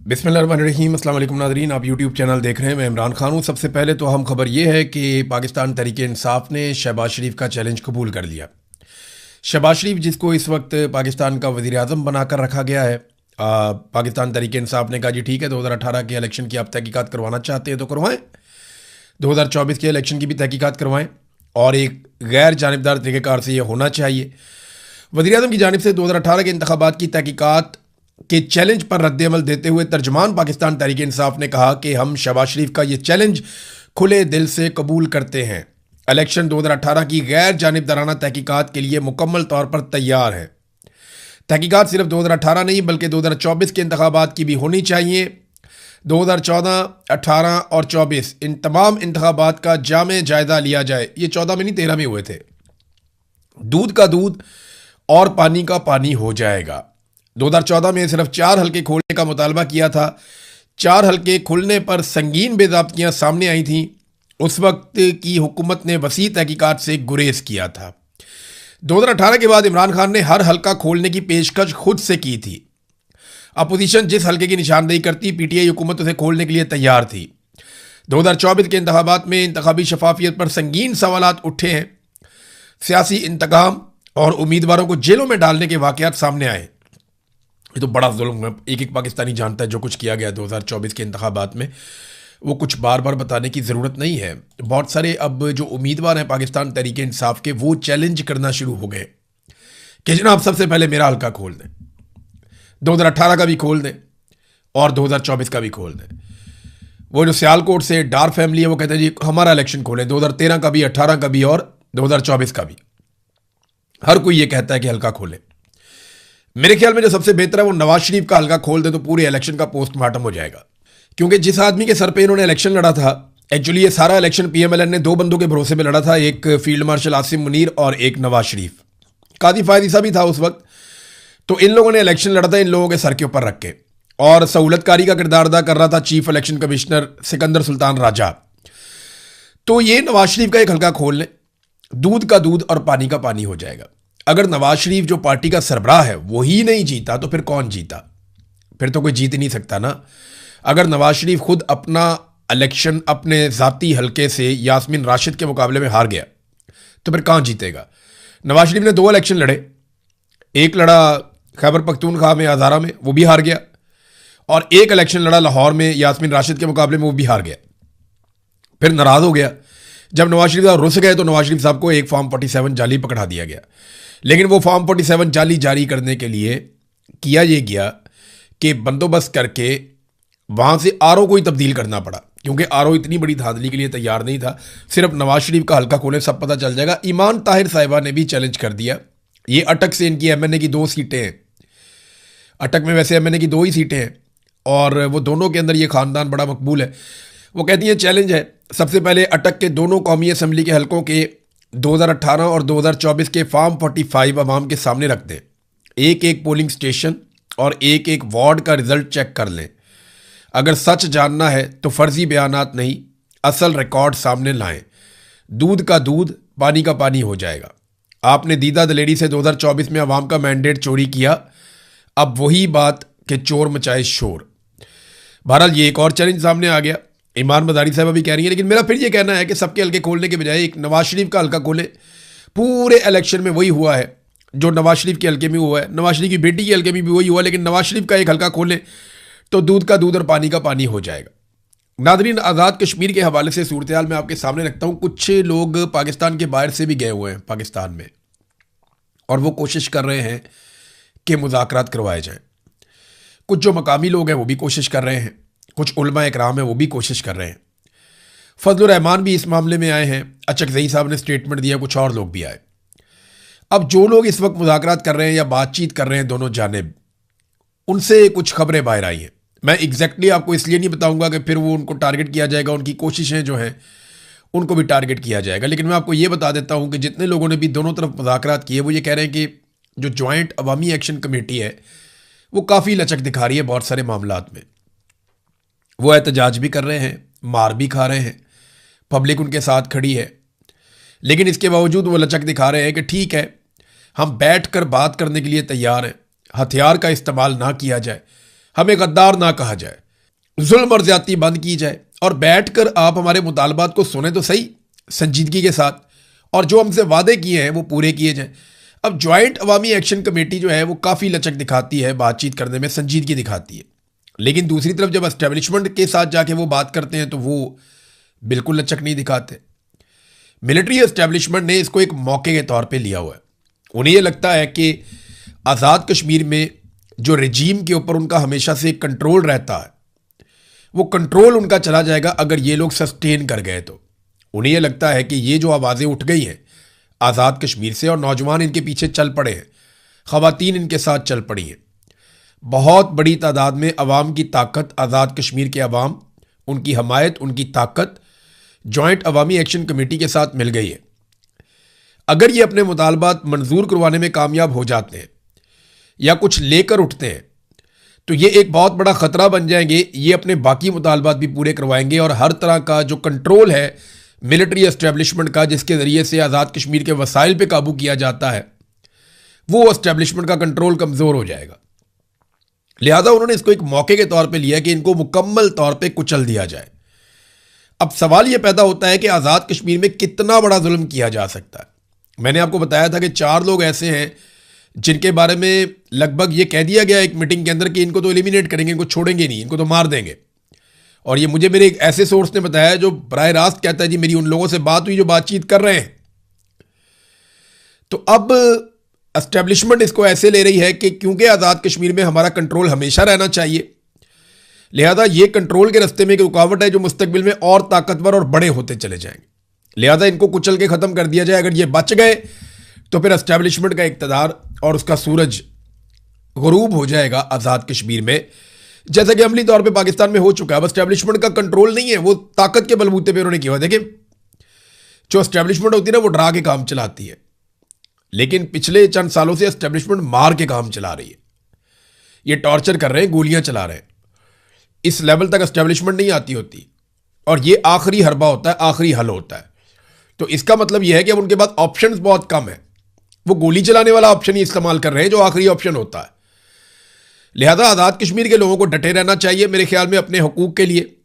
बिस्मिल्लाहिर्रहमानिर्रहीम। अस्सलाम वालेकुम नाज़रीन, आप यूट्यूब चैनल देख रहे हैं। मैं इमरान खान हूँ। सबसे पहले तो हम खबर ये है कि पाकिस्तान तहरीक इंसाफ ने शहबाज शरीफ का चैलेंज कबूल कर लिया। शहबाज शरीफ जिसको इस वक्त पाकिस्तान का वज़ीर आज़म बनाकर रखा गया है, पाकिस्तान तहरीक इंसाफ ने कहा जी ठीक है, 2018 के इलेक्शन की आप तहकीकात करवाना चाहते हैं तो करवाएं, 2024 के इलेक्शन की भी तहकीकात करवाएं और एक गैर जानिबदार तरीक़ेकार से ये होना चाहिए। वज़ीर आज़म की जानिब से 2018 के इंतखाबात की तहकीकात के चैलेंज पर रद्द-ए-अमल देते हुए तर्जमान पाकिस्तान तहरीक इंसाफ ने कहा कि हम शहबाज शरीफ का ये चैलेंज खुले दिल से कबूल करते हैं। इलेक्शन 2018 की गैर जानिबदाराना तहकीकात के लिए मुकम्मल तौर पर तैयार है। तहकीकात सिर्फ 2018 नहीं बल्कि 2024 के इंतखाबात की भी होनी चाहिए। 2014, 18 और 24 इन तमाम इंतखाबात का जामे जायजा लिया जाए। ये 14 में नहीं 13 में हुए थे। दूध का दूध और पानी का पानी हो जाएगा। 2014 में सिर्फ 4 हल्के खोलने का मुतालबा किया था। 4 हल्के खुलने पर संगीन बेज़ाब्तियाँ सामने आई थीं। उस वक्त की हुकूमत ने वसी तहकीकात से गुरेज किया था। 2018 के बाद इमरान खान ने हर हल्का खोलने की पेशकश खुद से की थी। अपोजिशन जिस हल्के की निशानदेही करती, पीटीआई हुकूमत उसे खोलने के लिए तैयार थी। 2024 के इंतखाबात में इंतखाबी शफाफियत पर संगीन सवालात उठे हैं। सियासी इंतकाम और उम्मीदवारों को जेलों में डालने के वाक़यात सामने आए। ये तो बड़ा जुल्म है। एक एक पाकिस्तानी जानता है जो कुछ किया गया 2024 के इंतखाबात में। वो कुछ बार बार बताने की ज़रूरत नहीं है। बहुत सारे अब जो उम्मीदवार हैं पाकिस्तान तहरीक इंसाफ के, वो चैलेंज करना शुरू हो गए कि जनाब सबसे पहले मेरा हल्का खोल दें, 2018 का भी खोल दें और 2024 का भी खोल दें। वो जो सियालकोट से डार फैमिली है वो कहते हैं जी हमारा इलेक्शन खोलें, 2013 का भी, 18 का भी और 2024 का भी। हर कोई ये कहता है कि हल्का खोलें। मेरे ख्याल में जो सबसे बेहतर है वो नवाज शरीफ का हल्का खोल दे तो पूरे इलेक्शन का पोस्टमार्टम हो जाएगा। क्योंकि जिस आदमी के सर पे इन्होंने इलेक्शन लड़ा था, एक्चुअली ये सारा इलेक्शन पीएमएलएन ने 2 बंदों के भरोसे में लड़ा था, एक फील्ड मार्शल आसिम मुनीर और एक नवाज शरीफ। कादी फायदा भी था उस वक्त। तो इन लोगों ने इलेक्शन लड़ा था इन लोगों के सर के ऊपर रख के, और सहूलतकारी का किरदार अदा कर रहा था chief election commissioner Sikandar Sultan Raja. तो ये नवाज शरीफ का एक हल्का खोल लें, दूध का दूध और पानी का पानी हो जाएगा। अगर नवाज शरीफ जो पार्टी का सरबराह है वही नहीं जीता तो फिर कौन जीता? फिर तो कोई जीत नहीं सकता ना। अगर नवाज शरीफ खुद अपना इलेक्शन अपने ज़ाती हल्के से यास्मीन राशिद के मुकाबले में हार गया तो फिर कहाँ जीतेगा? नवाज शरीफ ने 2 इलेक्शन लड़े, एक लड़ा खैबर पख्तूनख्वा में हज़ारा में, वो भी हार गया, और एक इलेक्शन लड़ा लाहौर में यास्मीन राशिद के मुकाबले में, वो भी हार गया। फिर नाराज़ हो गया। जब नवाज शरीफ साहब रुस गए तो नवाज शरीफ साहब को एक फॉर्म 47 जाली पकड़ा दिया गया। लेकिन वो फॉर्म 47 जाली जारी करने के लिए किया ये गया कि बंदोबस्त करके वहाँ से आरओ को ही तब्दील करना पड़ा, क्योंकि आरओ इतनी बड़ी धांधली के लिए तैयार नहीं था। सिर्फ नवाज शरीफ का हल्का खोले सब पता चल जाएगा। ईमान ताहिर साहिबा ने भी चैलेंज कर दिया। ये अटक से इनकी एमएनए की 2 सीटें हैं। अटक में वैसे एमएनए की 2 ही सीटें हैं और वो दोनों के अंदर ये ख़ानदान बड़ा मकबूल है। वो कहती हैं चैलेंज है, सबसे पहले अटक के दोनों कौमी असम्बली के हल्कों के 2018 और 2024 के फॉर्म 45 अवाम के सामने रख दें। एक एक पोलिंग स्टेशन और एक एक वार्ड का रिजल्ट चेक कर लें। अगर सच जानना है तो फर्जी बयानात नहीं, असल रिकॉर्ड सामने लाएं। दूध का दूध, पानी का पानी हो जाएगा। आपने दीदा दलेरी से 2024 में अवाम का मैंडेट चोरी किया, अब वही बात कि चोर मचाए शोर। बहरहाल ये एक और चैलेंज सामने आ गया। ईमान मज़ारी साहब भी कह रही है, लेकिन मेरा फिर ये कहना है कि सबके हल्के खोलने के बजाय एक नवाज शरीफ का हल्का खोले। पूरे इलेक्शन में वही हुआ है जो नवाज शरीफ के हल्के में हुआ है, नवाज शरीफ की बेटी के हल्के में भी वही हुआ, लेकिन नवाज शरीफ का एक हल्का खोले तो दूध का दूध और पानी का पानी हो जाएगा। नादरीन, आज़ाद कश्मीर के हवाले से सूरत हाल मैं आपके सामने रखता हूँ। कुछ लोग पाकिस्तान के बाहर से भी गए हुए हैं पाकिस्तान में, और वो कोशिश कर रहे हैं कि मुज़ाकरात करवाए जाएँ। कुछ जो मकामी लोग हैं वो भी कोशिश कर रहे हैं, कुछ उलमा इकराम है वो भी कोशिश कर रहे हैं। फजल रहमान भी इस मामले में आए हैं, अचकज़ई साहब ने स्टेटमेंट दिया, कुछ और लोग भी आए। अब जो लोग इस वक्त मुज़ाकरात कर रहे हैं या बातचीत कर रहे हैं दोनों जानिब, उनसे कुछ खबरें बाहर आई हैं। मैं एग्जैक्टली आपको इसलिए नहीं बताऊंगा कि फिर वो उनको टारगेट किया जाएगा, उनकी कोशिशें जो हैं उनको भी टारगेट किया जाएगा। लेकिन मैं आपको ये बता देता हूँ कि जितने लोगों ने भी दोनों तरफ मुज़ाकरात किए वो ये कह रहे हैं कि जो जॉइंट अवामी एक्शन कमेटी है वो काफ़ी लचक दिखा रही है बहुत सारे मामलात में। वो एहतजाज भी कर रहे हैं, मार भी खा रहे हैं, पब्लिक उनके साथ खड़ी है, लेकिन इसके बावजूद वो लचक दिखा रहे हैं कि ठीक है हम बैठ कर बात करने के लिए तैयार हैं, हथियार का इस्तेमाल ना किया जाए। हमें गद्दार ना कहा जाए, जुल्म और ज्यादती बंद की जाए और बैठकर आप हमारे मुतालबात को सुने तो सही संजीदगी के साथ, और जो हमसे वादे किए हैं वो पूरे किए जाएं। अब ज्वाइंट अवामी एक्शन कमेटी जो है वो काफ़ी लचक दिखाती है, बातचीत करने में संजीदगी दिखाती है, लेकिन दूसरी तरफ जब एस्टेब्लिशमेंट के साथ जाके वो बात करते हैं तो वो बिल्कुल लचक नहीं दिखाते। मिलिट्री एस्टेब्लिशमेंट ने इसको एक मौके के तौर पे लिया हुआ है। उन्हें ये लगता है कि आज़ाद कश्मीर में जो रजीम के ऊपर उनका हमेशा से कंट्रोल रहता है वो कंट्रोल उनका चला जाएगा अगर ये लोग सस्टेन कर गए तो। उन्हें ये लगता है कि ये जो आवाज़ें उठ गई हैं आज़ाद कश्मीर से और नौजवान इनके पीछे चल पड़े हैं, ख़वातीन इनके साथ चल पड़ी हैं, बहुत बड़ी तादाद में अवाम की ताकत, आज़ाद कश्मीर के अवाम, उनकी हमायत, उनकी ताकत जॉइंट अवामी एक्शन कमेटी के साथ मिल गई है। अगर ये अपने मुतालबात मंजूर करवाने में कामयाब हो जाते हैं या कुछ लेकर उठते हैं तो ये एक बहुत बड़ा ख़तरा बन जाएंगे। ये अपने बाकी मुतालबात भी पूरे करवाएंगे और हर तरह का जो कंट्रोल है मिलिट्री एस्टेब्लिशमेंट का, जिसके ज़रिए से आज़ाद कश्मीर के वसाइल पे काबू किया जाता है, वो एस्टेब्लिशमेंट का कंट्रोल कमज़ोर हो जाएगा। लिहाजा उन्होंने इसको एक मौके के तौर पे लिया कि इनको मुकम्मल तौर पे कुचल दिया जाए। अब सवाल ये पैदा होता है कि आज़ाद कश्मीर में कितना बड़ा जुल्म किया जा सकता है। मैंने आपको बताया था कि 4 लोग ऐसे हैं जिनके बारे में लगभग ये कह दिया गया एक मीटिंग के अंदर कि इनको तो एलिमिनेट करेंगे, इनको छोड़ेंगे नहीं, इनको तो मार देंगे। और ये मुझे मेरे एक ऐसे सोर्स ने बताया जो बराह रास्त कहता है जी मेरी उन लोगों से बात हुई जो बातचीत कर रहे हैं। तो अब एस्टेब्लिशमेंट इसको ऐसे ले रही है कि क्योंकि आज़ाद कश्मीर में हमारा कंट्रोल हमेशा रहना चाहिए, लिहाजा ये कंट्रोल के रास्ते में एक रुकावट है जो मुस्तकबिल में और ताकतवर और बड़े होते चले जाएंगे, लिहाजा इनको कुचल के ख़त्म कर दिया जाए। अगर ये बच गए तो फिर एस्टेब्लिशमेंट का इक़्तिदार और उसका सूरज गुरूब हो जाएगा आज़ाद कश्मीर में, जैसा कि अमली तौर पे पाकिस्तान में हो चुका है। अब एस्टेब्लिशमेंट का कंट्रोल नहीं है, वो ताकत के बलबूते पे उन्होंने किया हुआ। देखिए जो एस्टेब्लिशमेंट होती है ना वो डरा के काम चलाती है, लेकिन पिछले चंद सालों से एस्टेब्लिशमेंट मार के काम चला रही है। ये टॉर्चर कर रहे हैं, गोलियां चला रहे हैं। इस लेवल तक एस्टेब्लिशमेंट नहीं आती होती और ये आखिरी हरबा होता है, आखिरी हल होता है। तो इसका मतलब यह है कि अब उनके पास ऑप्शंस बहुत कम है, वो गोली चलाने वाला ऑप्शन ही इस्तेमाल कर रहे हैं जो आखिरी ऑप्शन होता है। लिहाजा आज़ाद कश्मीर के लोगों को डटे रहना चाहिए मेरे ख्याल में अपने हकूक़ के लिए,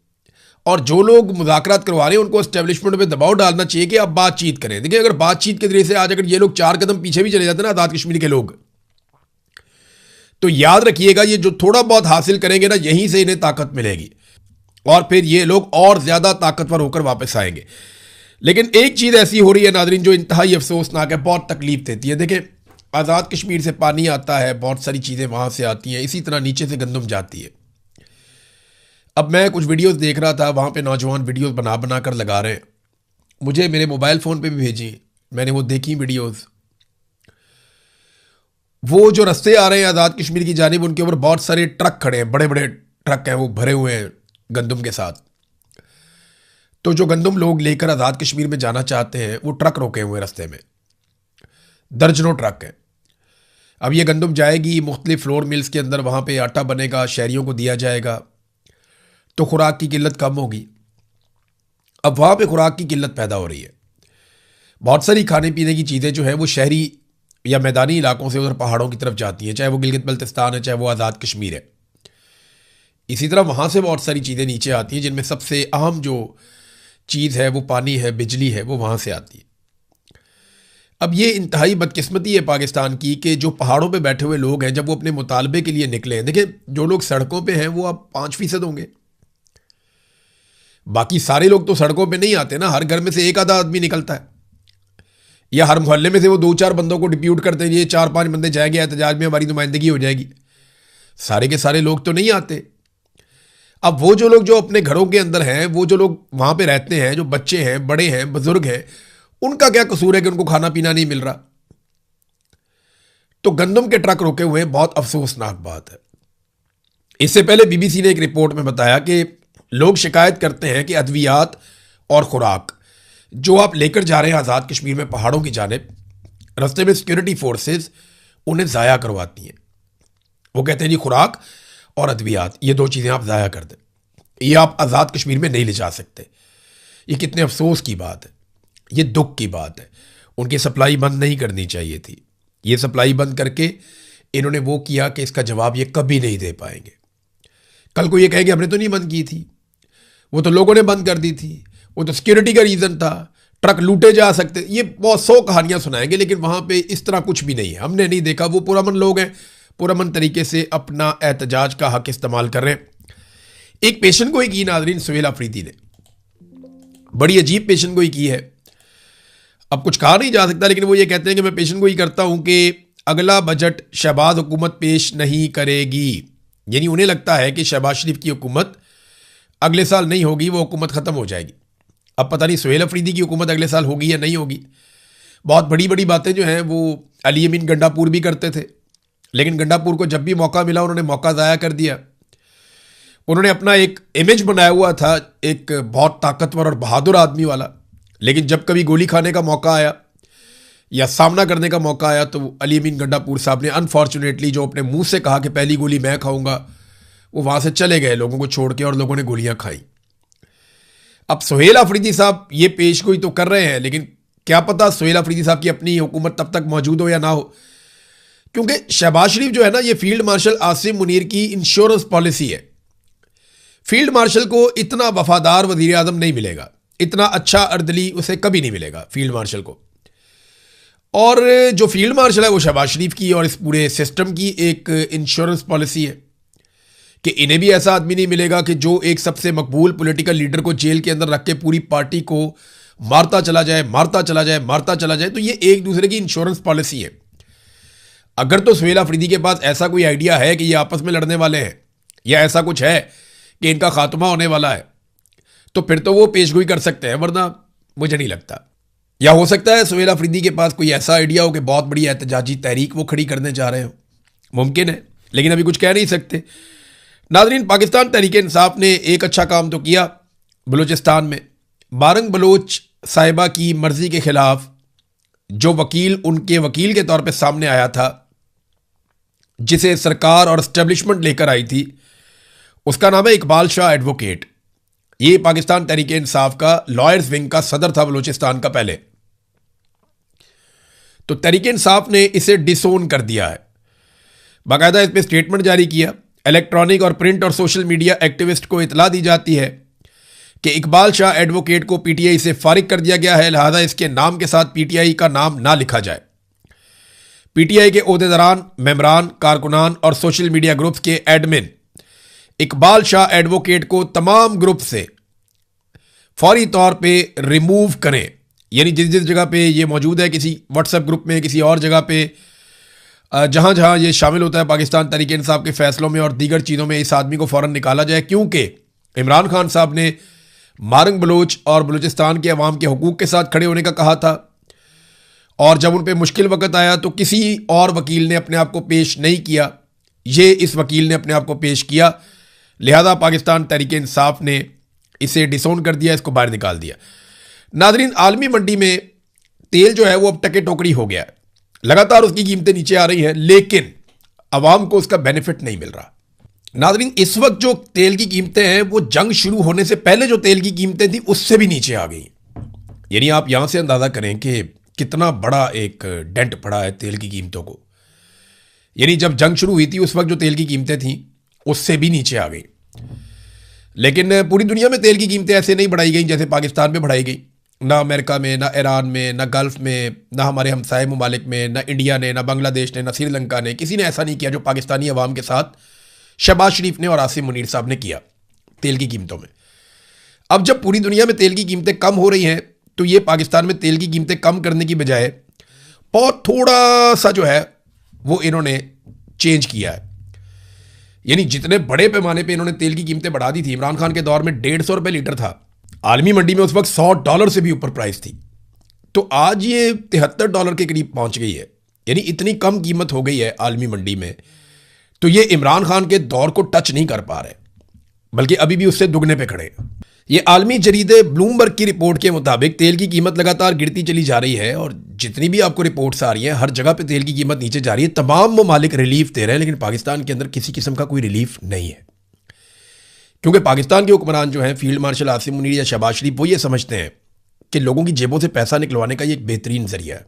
और जो लोग मुज़ाकरात करवा रहे हैं उनको एस्टेब्लिशमेंट पे दबाव डालना चाहिए कि आप बातचीत करें। देखिए अगर बातचीत के जरिए से आज अगर ये लोग 4 कदम पीछे भी चले जाते हैं ना आज़ाद कश्मीर के लोग, तो याद रखिएगा ये जो थोड़ा बहुत हासिल करेंगे ना यहीं से इन्हें ताकत मिलेगी और फिर ये लोग और ज़्यादा ताकतवर होकर वापस आएंगे। लेकिन एक चीज़ ऐसी हो रही है नादरीन जो इंतहाई अफसोसनाक है, बहुत तकलीफ देती है। देखें आज़ाद कश्मीर से पानी आता है, बहुत सारी चीज़ें वहाँ से आती हैं, इसी तरह नीचे से गंदम जाती है। अब मैं कुछ वीडियोस देख रहा था, वहाँ पे नौजवान वीडियोस बना बना कर लगा रहे हैं, मुझे मेरे मोबाइल फ़ोन पे भी भेजी, मैंने वो देखी वीडियोस। वो जो रास्ते आ रहे हैं आज़ाद कश्मीर की जानिब, उनके ऊपर बहुत सारे ट्रक खड़े हैं, बड़े बड़े ट्रक हैं, वो भरे हुए हैं गंदम के साथ। तो जो गंदम लोग लेकर आज़ाद कश्मीर में जाना चाहते हैं वो ट्रक रोके हुए रास्ते में, दर्जनों ट्रक हैं। अब ये गंदम जाएगी मुख्तलिफ फ्लोर मिल्स के अंदर, वहाँ पे आटा बनेगा, शहरियों को दिया जाएगा, तो खुराक की किल्लत कम होगी। अब वहाँ पे खुराक की किल्लत पैदा हो रही है। बहुत सारी खाने पीने की चीज़ें जो है वो शहरी या मैदानी इलाकों से उधर पहाड़ों की तरफ जाती हैं, चाहे वो गिलगित बल्तिस्तान है, चाहे वो आज़ाद कश्मीर है। इसी तरह वहाँ से बहुत सारी चीज़ें नीचे आती हैं, जिनमें सबसे अहम जो चीज़ है वो पानी है, बिजली है, वो वहाँ से आती है। अब ये इंतहाई बदकिस्मती है पाकिस्तान की कि जो पहाड़ों पे बैठे हुए लोग हैं जब वो अपने मुतालबे के लिए निकले हैं, देखिए जो लोग सड़कों पे हैं वो अब 5% होंगे, बाकी सारे लोग तो सड़कों पे नहीं आते ना, हर घर में से एक आधा आदमी निकलता है, या हर मोहल्ले में से वो 2-4 बंदों को डिप्यूट करते हैं, ये 4-5 बंदे जाएंगे एहतजाज में, हमारी नुमाइंदगी हो जाएगी। सारे के सारे लोग तो नहीं आते। अब वो जो लोग जो अपने घरों के अंदर हैं, वो जो लोग वहाँ पे रहते हैं, जो बच्चे हैं, बड़े हैं, बुजुर्ग हैं, उनका क्या कसूर है कि उनको खाना पीना नहीं मिल रहा। तो गंदम के ट्रक रोके हुए, बहुत अफसोसनाक बात है। इससे पहले बीबीसी ने एक रिपोर्ट में बताया कि लोग शिकायत करते हैं कि अद्वियात और खुराक जो आप लेकर जा रहे हैं आज़ाद कश्मीर में पहाड़ों की जानिब, रास्ते में सिक्योरिटी फोर्सेस उन्हें ज़ाया करवाती हैं। वो कहते हैं जी खुराक और अद्वियात ये 2 चीज़ें आप ज़ाया कर दें, ये आप आज़ाद कश्मीर में नहीं ले जा सकते। ये कितने अफसोस की बात है, ये दुख की बात है। उनकी सप्लाई बंद नहीं करनी चाहिए थी। ये सप्लाई बंद करके इन्होंने वो किया कि इसका जवाब ये कभी नहीं दे पाएंगे। कल को ये कहे कि हमने तो नहीं बंद की थी, वो तो लोगों ने बंद कर दी थी, वो तो सिक्योरिटी का रीज़न था, ट्रक लूटे जा सकते, ये बहुत 100 कहानियां सुनाएंगे, लेकिन वहां पे इस तरह कुछ भी नहीं है। हमने नहीं देखा। वो पुरअमन लोग हैं, पुरअमन तरीके से अपना एहतजाज का हक इस्तेमाल कर रहे हैं। एक पेशन गोई की नाजरीन सुहेल अफरीदी ने, बड़ी अजीब पेशन गोई की है। अब कुछ कहा नहीं जा सकता, लेकिन वो ये कहते हैं कि मैं पेशन गोई करता हूं कि अगला बजट शहबाज हुकूमत पेश नहीं करेगी। यानी उन्हें लगता है कि शहबाज शरीफ की हुकूमत अगले साल नहीं होगी, वो हुकूमत ख़त्म हो जाएगी। अब पता नहीं सुहेल अफरीदी की हुकूमत अगले साल होगी या नहीं होगी। बहुत बड़ी बड़ी बातें जो हैं वो अली अमीन गंडापुर भी करते थे, लेकिन गंडापुर को जब भी मौका मिला उन्होंने मौका ज़ाया कर दिया। उन्होंने अपना एक इमेज बनाया हुआ था, एक बहुत ताकतवर और बहादुर आदमी वाला, लेकिन जब कभी गोली खाने का मौका आया या सामना करने का मौका आया तो अली अमीन गंडापुर साहब ने अनफॉर्चुनेटली जो अपने मुंह से कहा कि पहली गोली मैं खाऊंगा, वो वहां से चले गए लोगों को छोड़ के, और लोगों ने गोलियां खाई। अब सुहेल अफरीदी साहब ये पेशगोई तो कर रहे हैं, लेकिन क्या पता सुहेल अफरीदी साहब की अपनी हुकूमत तब तक मौजूद हो या ना हो, क्योंकि शहबाज शरीफ जो है ना, ये फील्ड मार्शल आसिम मुनीर की इंश्योरेंस पॉलिसी है। फील्ड मार्शल को इतना वफादार वजीर आजम नहीं मिलेगा, इतना अच्छा अर्दली उसे कभी नहीं मिलेगा फील्ड मार्शल को। और जो फील्ड मार्शल है वो शहबाज शरीफ की और इस पूरे सिस्टम की एक इंश्योरेंस पॉलिसी है कि इन्हें भी ऐसा आदमी नहीं मिलेगा कि जो एक सबसे मकबूल पॉलिटिकल लीडर को जेल के अंदर रख के पूरी पार्टी को मारता चला जाए, मारता चला जाए, मारता चला जाए। तो ये एक दूसरे की इंश्योरेंस पॉलिसी है। अगर तो सुहेल अफरीदी के पास ऐसा कोई आइडिया है कि ये आपस में लड़ने वाले हैं या ऐसा कुछ है कि इनका खात्मा होने वाला है, तो फिर तो वो पेशगोई कर सकते हैं, वरना मुझे नहीं लगता। या हो सकता है सुहेल अफरीदी के पास कोई ऐसा आइडिया हो कि बहुत बड़ी एहतजाजी तहरीक वो खड़ी करने जा रहे हो, मुमकिन है, लेकिन अभी कुछ कह नहीं सकते। नाज़रीन, पाकिस्तान तहरीक इंसाफ ने एक अच्छा काम तो किया बलूचिस्तान में। बारंग बलोच साहिबा की मर्जी के खिलाफ जो वकील उनके वकील के तौर पे सामने आया था, जिसे सरकार और एस्टेब्लिशमेंट लेकर आई थी, उसका नाम है इकबाल शाह एडवोकेट। ये पाकिस्तान तहरीक इंसाफ का लॉयर्स विंग का सदर था बलूचिस्तान का पहले। तो तहरीक इंसाफ ने इसे डिसोन कर दिया है, बाकायदा इस पर स्टेटमेंट जारी किया। इलेक्ट्रॉनिक और प्रिंट और सोशल मीडिया एक्टिविस्ट को इतला दी जाती है कि इकबाल शाह एडवोकेट को पीटीआई से फारिग कर दिया गया है, लिहाजा इसके नाम के साथ पीटीआई का नाम ना लिखा जाए। पीटीआई के ओहदेदारान, मेंबरान, कारकुनान और सोशल मीडिया ग्रुप्स के एडमिन इकबाल शाह एडवोकेट को तमाम ग्रुप से फौरी तौर पे रिमूव करें। यानी जिस जिस जगह पे ये मौजूद है, किसी व्हाट्सएप ग्रुप में, किसी और जगह पे, जहां जहां ये शामिल होता है पाकिस्तान तहरीक इंसाफ के फैसलों में और दीगर चीज़ों में, इस आदमी को फ़ौरन निकाला जाए। क्योंकि इमरान खान साहब ने मारंग बलोच और बलूचिस्तान के अवाम के हकूक़ के साथ खड़े होने का कहा था, और जब उन पर मुश्किल वक्त आया तो किसी और वकील ने अपने आप को पेश नहीं किया, ये इस वकील ने अपने आप को पेश किया। लिहाजा पाकिस्तान तहरीक इंसाफ ने इसे डिसोन कर दिया, इसको बाहर निकाल दिया। नाजरीन, आलमी मंडी में तेल जो है वो अब टके टोकरी हो गया है, लगातार उसकी कीमतें नीचे आ रही हैं, लेकिन अवाम को उसका बेनिफिट नहीं मिल रहा। नाजरीन, इस वक्त जो तेल की कीमतें हैं वो जंग शुरू होने से पहले जो तेल की कीमतें थी उससे भी नीचे आ गई। यानी आप यहां से अंदाजा करें कि कितना बड़ा एक डेंट पड़ा है तेल की कीमतों को। यानी जब जंग शुरू हुई थी उस वक्त जो तेल की कीमतें थी उससे भी नीचे आ गई। लेकिन पूरी दुनिया में तेल की कीमतें ऐसे नहीं बढ़ाई गई जैसे पाकिस्तान में बढ़ाई गई। ना अमेरिका में, ना ईरान में, ना गल्फ में, ना हमारे हमसाये ममालिक में, ना इंडिया ने, ना बांग्लादेश ने, ना श्रीलंका ने, किसी ने ऐसा नहीं किया जो पाकिस्तानी अवाम के साथ शहबाज शरीफ ने और आसिम मुनीर साहब ने किया तेल की कीमतों में। अब जब पूरी दुनिया में तेल की कीमतें कम हो रही हैं तो ये पाकिस्तान में तेल की कीमतें कम करने की बजाय बहुत थोड़ा सा जो है वो इन्होंने चेंज किया है। यानी जितने बड़े पैमाने पे इन्होंने तेल की कीमतें बढ़ा दी थी, इमरान खान के दौर में 150 रुपये लीटर था, आलमी मंडी में उस वक्त $100 से भी ऊपर प्राइस थी, तो आज ये $73 के करीब पहुंच गई है। यानी इतनी कम कीमत हो गई है आलमी मंडी में, तो ये इमरान खान के दौर को टच नहीं कर पा रहे, बल्कि अभी भी उससे दुगने पे खड़े हैं। ये आलमी जरीदे ब्लूमबर्ग की रिपोर्ट के मुताबिक तेल की कीमत लगातार गिरती चली जा रही है, और जितनी भी आपको रिपोर्ट्स आ रही हैं हर जगह पे तेल की कीमत नीचे जा रही है। तमाम ममालिक रिलीफ दे रहे हैं, लेकिन पाकिस्तान के अंदर किसी किस्म का कोई रिलीफ नहीं है, क्योंकि पाकिस्तान के हुक्मरान जो हैं, फील्ड मार्शल आसिम मुनीर या शहबाज शरीफ, वो ये समझते हैं कि लोगों की जेबों से पैसा निकलवाने का ये एक बेहतरीन जरिया है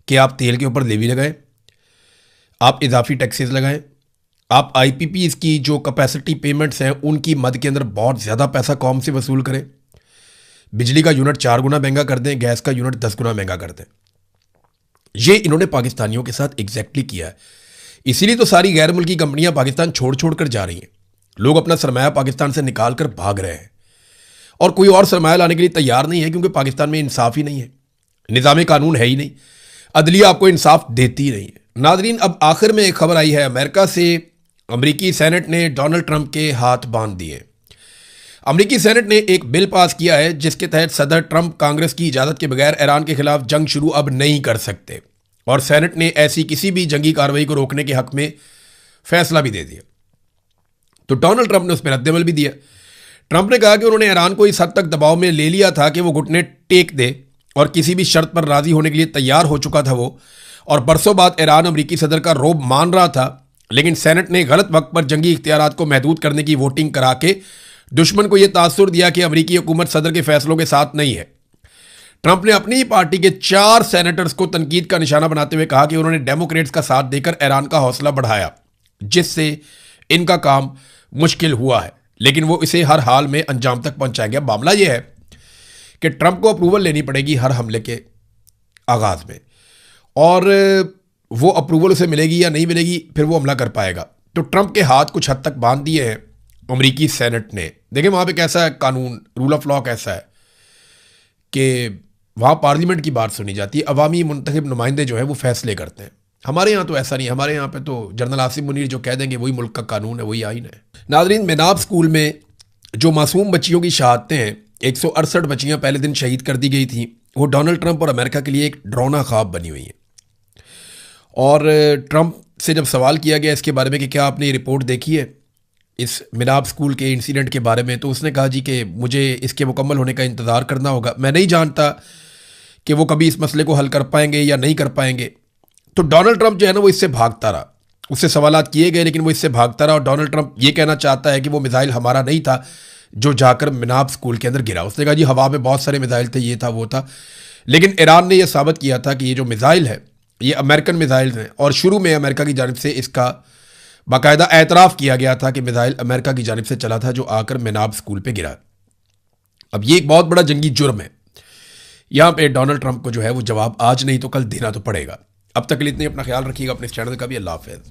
कि आप तेल के ऊपर लेवी लगाएं, आप इजाफी टैक्सेस लगाएं, आप आईपीपीज की जो कैपेसिटी पेमेंट्स हैं उनकी मद के अंदर बहुत ज़्यादा पैसा कौम से वसूल करें, बिजली का यूनिट 4 गुना महंगा कर दें, गैस का यूनिट 10 गुना महंगा कर दें। ये इन्होंने पाकिस्तानियों के साथ एग्जैक्टली किया है। इसीलिए तो सारी गैर मुल्की कंपनियां पाकिस्तान छोड़ छोड़ कर जा रही हैं। लोग अपना सरमाया पाकिस्तान से निकाल कर भाग रहे हैं और कोई और सरमाया लाने के लिए तैयार नहीं है, क्योंकि पाकिस्तान में इंसाफ ही नहीं है, निज़ाम कानून है ही नहीं, अदलिया आपको इंसाफ देती ही नहीं है। नादरीन, अब आखिर में एक खबर आई है अमेरिका से। अमरीकी सेनेट ने डोनाल्ड ट्रंप के हाथ बांध दिए। अमरीकी सेनेट ने एक बिल पास किया है जिसके तहत सदर ट्रंप कांग्रेस की इजाज़त के बगैर ईरान के खिलाफ जंग शुरू अब नहीं कर सकते, और सेनेट ने ऐसी किसी भी जंगी कार्रवाई को रोकने के हक में फैसला भी दे दिया। तो डोनाल्ड ट्रंप ने उस पर रद्दमल भी दिया। ट्रंप ने कहा कि उन्होंने ईरान को इस हद तक दबाव में ले लिया था कि वो घुटने टेक दे और किसी भी शर्त पर राजी होने के लिए तैयार हो चुका था वो, और बरसों बाद ईरान अमरीकी सदर का रोब मान रहा था, लेकिन सेनेट ने गलत वक्त पर जंगी इख्तियारात को महदूद करने की वोटिंग करा के दुश्मन को यह तासुर दिया कि अमरीकी हुकूमत सदर के फैसलों के साथ नहीं है। ट्रंप ने अपनी ही पार्टी के 4 सेनेटर्स को तनकीद का निशाना बनाते हुए कहा कि उन्होंने डेमोक्रेट्स का साथ देकर ईरान का हौसला बढ़ाया, जिससे इनका काम मुश्किल हुआ है, लेकिन वो इसे हर हाल में अंजाम तक पहुंचाएंगे। मामला यह है कि ट्रंप को अप्रूवल लेनी पड़ेगी हर हमले के आगाज में, और वो अप्रूवल उसे मिलेगी या नहीं मिलेगी फिर वो हमला कर पाएगा। तो ट्रंप के हाथ कुछ हद तक बांध दिए हैं अमरीकी सेनेट ने। देखें वहाँ पे कैसा है कानून, रूल ऑफ लॉ कैसा है कि वहाँ पार्लियामेंट की बात सुनी जाती है, अवामी मुंतखब नुमाइंदे जो है वो फैसले करते हैं। हमारे यहाँ तो ऐसा नहीं है, हमारे यहाँ पे तो जनरल आसिम मुनीर जो कह देंगे वही मुल्क का कानून है, वही आइन है। नादरीन, मेनाब स्कूल में जो मासूम बच्चियों की शहादतें हैं, 168 बच्चियाँ पहले दिन शहीद कर दी गई थी, वो डोनाल्ड ट्रंप और अमेरिका के लिए एक डरावना ख्वाब बनी हुई है। और ट्रंप से जब सवाल किया गया इसके बारे में कि क्या आपने ये रिपोर्ट देखी है इस मेनाब स्कूल के इंसिडेंट के बारे में, तो उसने कहा जी कि मुझे इसके मुकम्मल होने का इंतज़ार करना होगा, मैं नहीं जानता कि वो कभी इस मसले को हल कर पाएंगे या नहीं कर पाएंगे। तो डोनाल्ड ट्रंप जो है ना वो इससे भागता रहा, उससे सवालात किए गए लेकिन वो इससे भागता रहा, और डोनाल्ड ट्रंप ये कहना चाहता है कि वो मिसाइल हमारा नहीं था जो जाकर मेनाब स्कूल के अंदर गिरा। उसने कहा जी हवा में बहुत सारे मिसाइल थे, ये था वो था, लेकिन ईरान ने यह साबित किया था कि ये जो मिसाइल है ये अमेरिकन मिसाइल हैं, और शुरू में अमेरिका की जानिब से इसका बाकायदा एतराफ़ किया गया था कि मिसाइल अमेरिका की जानिब से चला था जो आकर मेनाब स्कूल पे गिरा। अब ये एक बहुत बड़ा जंगी जुर्म है, यहाँ पे डोनाल्ड ट्रंप को जो है वो जवाब आज नहीं तो कल देना तो पड़ेगा। अब तक के लिए इतने, अपना ख्याल रखिएगा, अपने इस चैनल का भी। अल्लाह हाफ़िज़।